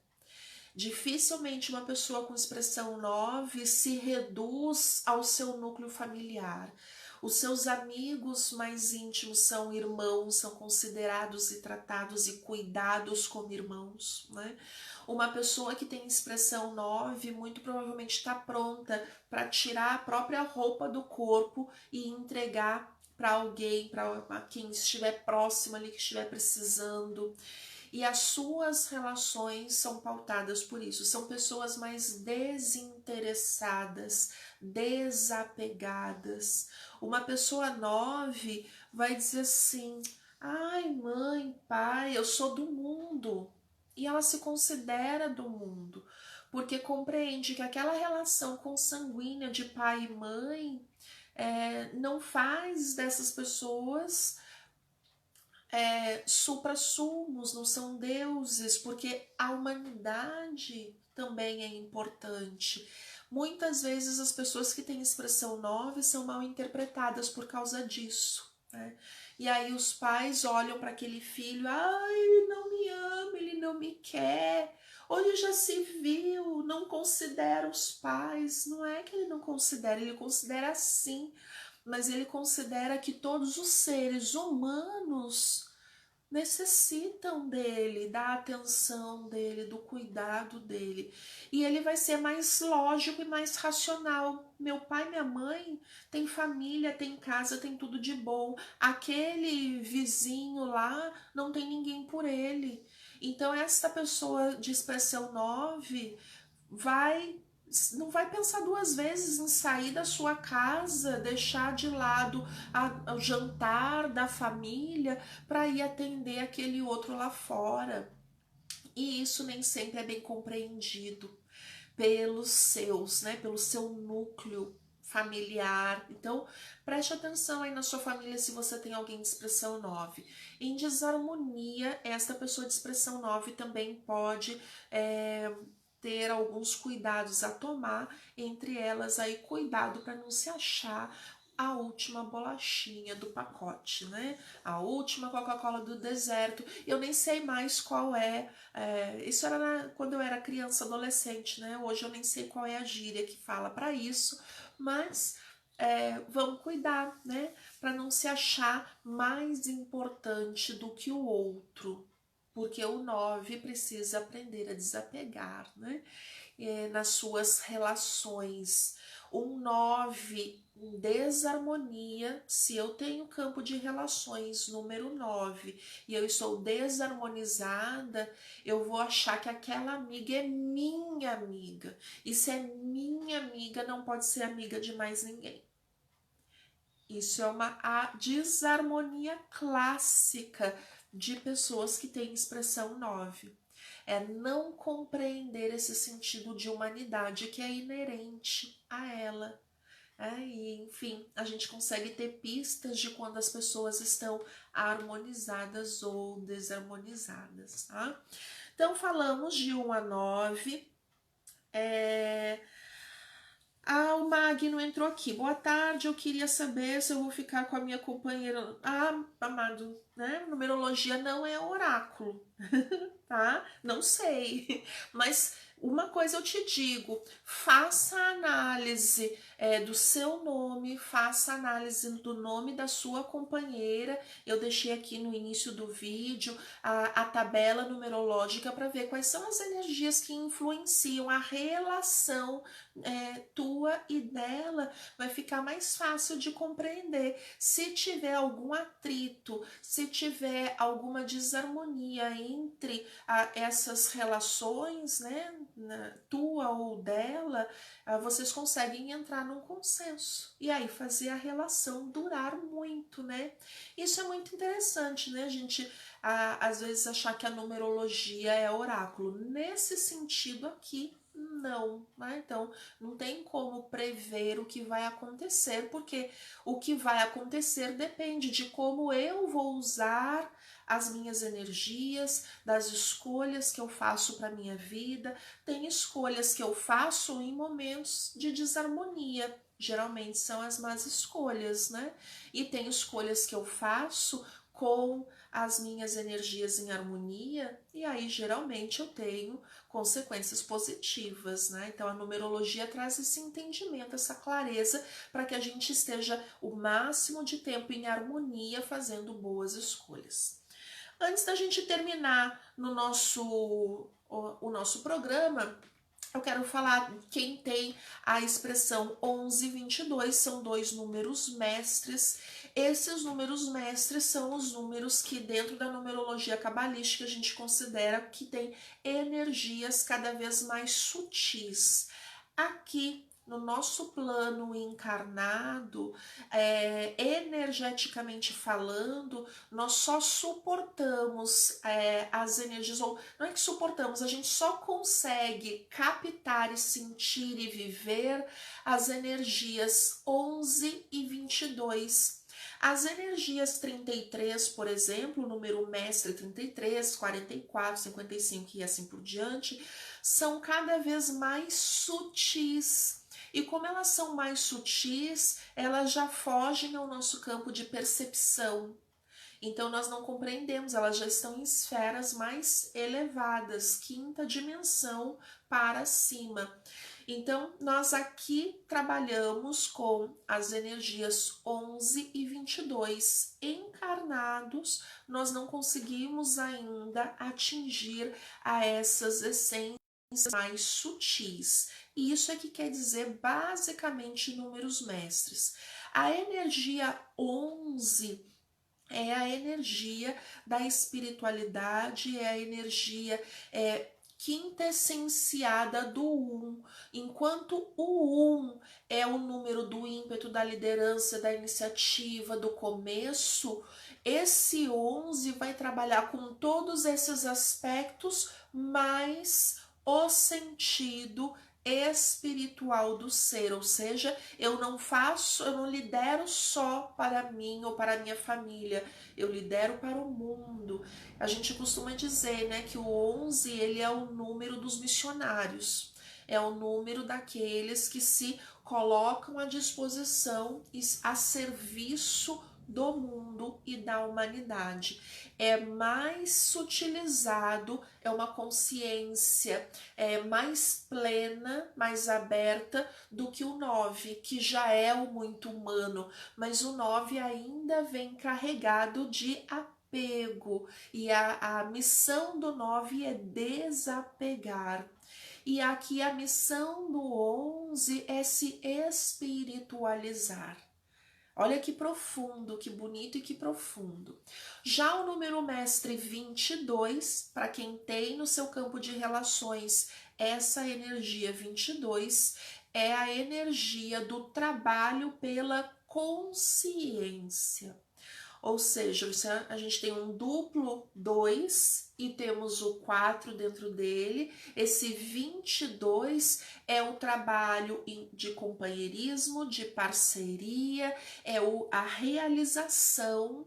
Dificilmente uma pessoa com expressão 9 se reduz ao seu núcleo familiar. Os seus amigos mais íntimos são irmãos, são considerados e tratados e cuidados como irmãos, né? Uma pessoa que tem expressão 9 muito provavelmente está pronta para tirar a própria roupa do corpo e entregar para alguém, para quem estiver próximo ali, que estiver precisando. E as suas relações são pautadas por isso. São pessoas mais desinteressadas, desapegadas. Uma pessoa 9 vai dizer assim: ai, mãe, pai, eu sou do mundo. E ela se considera do mundo, porque compreende que aquela relação consanguínea de pai e mãe não faz dessas pessoas supra-sumos, não são deuses, porque a humanidade também é importante. Muitas vezes as pessoas que têm expressão 9 são mal interpretadas por causa disso, né? E aí os pais olham para aquele filho: ai, ele não me ama, ele não me quer. Onde já se viu, não considera os pais. Não é que ele não considera, ele considera sim, mas ele considera que todos os seres humanos necessitam dele, da atenção dele, do cuidado dele. E ele vai ser mais lógico e mais racional. Meu pai e minha mãe tem família, tem casa, tem tudo de bom. Aquele vizinho lá não tem ninguém por ele. Então essa pessoa de expressão 9 não vai pensar duas vezes em sair da sua casa, deixar de lado o jantar da família para ir atender aquele outro lá fora. E isso nem sempre é bem compreendido pelos seus, né, pelo seu núcleo familiar. Então, preste atenção aí na sua família se você tem alguém de expressão 9. Em desarmonia, esta pessoa de expressão 9 também pode ter alguns cuidados a tomar, entre elas aí cuidado para não se achar a última bolachinha do pacote, né? A última Coca-Cola do deserto. Eu nem sei mais qual isso era quando eu era criança, adolescente, né? Hoje eu nem sei qual é a gíria que fala para isso, mas vamos cuidar, né? Para não se achar mais importante do que o outro, porque o 9 precisa aprender a desapegar, né? Nas suas relações. Um 9 em desarmonia, se eu tenho campo de relações número 9 e eu estou desarmonizada, eu vou achar que aquela amiga é minha amiga. E se é minha amiga, não pode ser amiga de mais ninguém. Isso é a desarmonia clássica de pessoas que têm expressão 9. É não compreender esse sentido de humanidade que é inerente a ela. E, enfim, a gente consegue ter pistas de quando as pessoas estão harmonizadas ou desarmonizadas, tá? Então, falamos de 1 a 9. O Magno entrou aqui. Boa tarde, eu queria saber se eu vou ficar com a minha companheira. Amado, né? Numerologia não é oráculo, tá? Não sei. Mas uma coisa eu te digo: faça a análise do seu nome, faça a análise do nome da sua companheira. Eu deixei aqui no início do vídeo a tabela numerológica para ver quais são as energias que influenciam a relação tua e dela. Vai ficar mais fácil de compreender. Se tiver algum atrito, se tiver alguma desarmonia entre essas relações, né, tua ou dela, vocês conseguem entrar num consenso e aí fazer a relação durar muito, né? Isso é muito interessante, né? A gente às vezes achar que a numerologia é oráculo. Nesse sentido aqui, não, né? Então, não tem como prever o que vai acontecer, porque o que vai acontecer depende de como eu vou usar as minhas energias, das escolhas que eu faço para minha vida. Tem escolhas que eu faço em momentos de desarmonia, geralmente são as más escolhas, né? E tem escolhas que eu faço com as minhas energias em harmonia, e aí geralmente eu tenho consequências positivas, né? Então a numerologia traz esse entendimento, essa clareza, para que a gente esteja o máximo de tempo em harmonia, fazendo boas escolhas. Antes da gente terminar o nosso programa, eu quero falar quem tem a expressão 11 e 22, são dois números mestres. Esses números mestres são os números que dentro da numerologia cabalística a gente considera que tem energias cada vez mais sutis. Aqui no nosso plano encarnado, energeticamente falando, nós só suportamos as energias, ou não é que suportamos, a gente só consegue captar e sentir e viver as energias 11 e 22. As energias 33, por exemplo, o número mestre 33, 44, 55 e assim por diante, são cada vez mais sutis. E como elas são mais sutis, elas já fogem ao nosso campo de percepção. Então nós não compreendemos, elas já estão em esferas mais elevadas, quinta dimensão para cima. Então nós aqui trabalhamos com as energias 11 e 22. Encarnados, nós não conseguimos ainda atingir a essas essências mais sutis. E isso é que quer dizer basicamente números mestres. A energia 11 é a energia da espiritualidade, é a energia quintessenciada do 1. Enquanto o 1 é o número do ímpeto, da liderança, da iniciativa, do começo, Esse 11 vai trabalhar com todos esses aspectos, mais o sentido espiritual do ser, ou seja, eu não lidero só para mim ou para a minha família, eu lidero para o mundo. A gente costuma dizer, né, que o 11 ele é o número dos missionários, é o número daqueles que se colocam à disposição e a serviço do mundo e da humanidade. É mais sutilizado, é uma consciência mais plena, mais aberta do que o 9, que já é o muito humano, mas o 9 ainda vem carregado de apego, e a missão do 9 é desapegar. E aqui a missão do 11 é se espiritualizar. Olha que profundo, que bonito e que profundo. Já o número mestre 22, para quem tem no seu campo de relações essa energia 22, é a energia do trabalho pela consciência. Ou seja, a gente tem um duplo 2 e temos o 4 dentro dele. Esse 22 é o trabalho de companheirismo, de parceria, é a realização,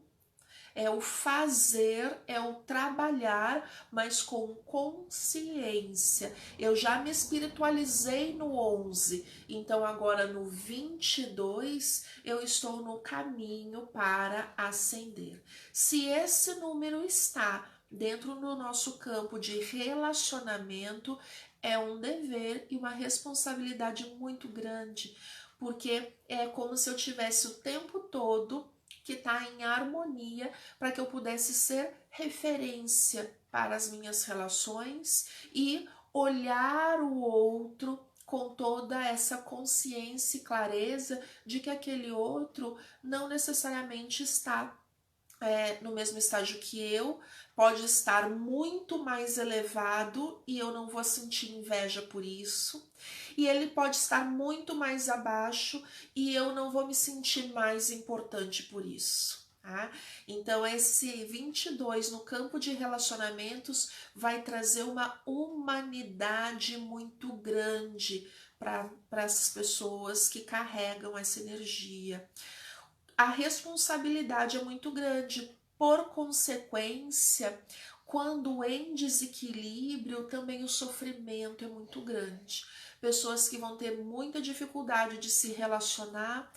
é o fazer, é o trabalhar, mas com consciência. Eu já me espiritualizei no 11, então agora no 22 eu estou no caminho para ascender. Se esse número está dentro do nosso campo de relacionamento, é um dever e uma responsabilidade muito grande, porque é como se eu tivesse o tempo todo que está em harmonia para que eu pudesse ser referência para as minhas relações e olhar o outro com toda essa consciência e clareza de que aquele outro não necessariamente está no mesmo estágio que eu, pode estar muito mais elevado e eu não vou sentir inveja por isso, e ele pode estar muito mais abaixo e eu não vou me sentir mais importante por isso. Tá? Então esse 22 no campo de relacionamentos vai trazer uma humanidade muito grande para essas pessoas que carregam essa energia. A responsabilidade é muito grande, por consequência, quando em desequilíbrio, também o sofrimento é muito grande. Pessoas que vão ter muita dificuldade de se relacionar,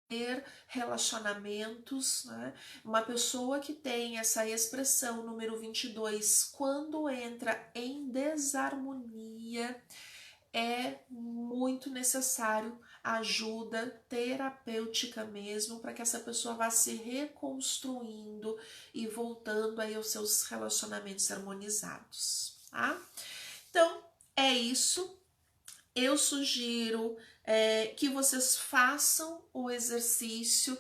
ter relacionamentos, né? Uma pessoa que tem essa expressão número 22, quando entra em desarmonia, é muito necessário ajuda terapêutica mesmo, para que essa pessoa vá se reconstruindo e voltando aí aos seus relacionamentos harmonizados, tá? Então, é isso. Eu sugiro que vocês façam o exercício.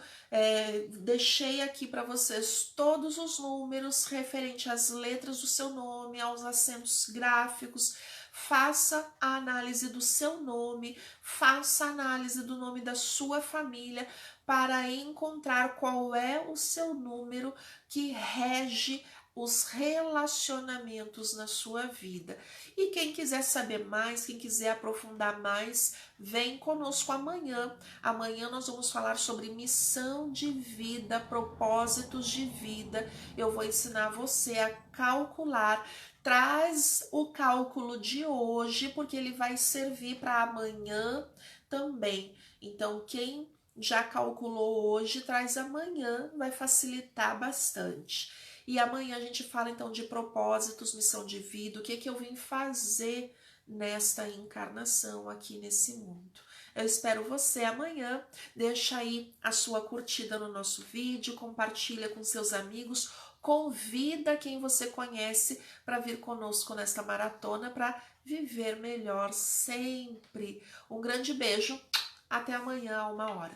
Deixei aqui para vocês todos os números referente às letras do seu nome, aos acentos gráficos. Faça a análise do seu nome, faça a análise do nome da sua família para encontrar qual é o seu número que rege os relacionamentos na sua vida. E quem quiser saber mais, quem quiser aprofundar mais, vem conosco amanhã. Amanhã nós vamos falar sobre missão de vida, propósitos de vida. Eu vou ensinar você a calcular. Traz o cálculo de hoje, porque ele vai servir para amanhã também. Então, quem já calculou hoje, traz amanhã, vai facilitar bastante. E amanhã a gente fala então de propósitos, missão de vida, o que eu vim fazer nesta encarnação aqui nesse mundo. Eu espero você amanhã. Deixa aí a sua curtida no nosso vídeo, compartilha com seus amigos, convida quem você conhece para vir conosco nesta maratona para viver melhor sempre. Um grande beijo, até amanhã, 1h.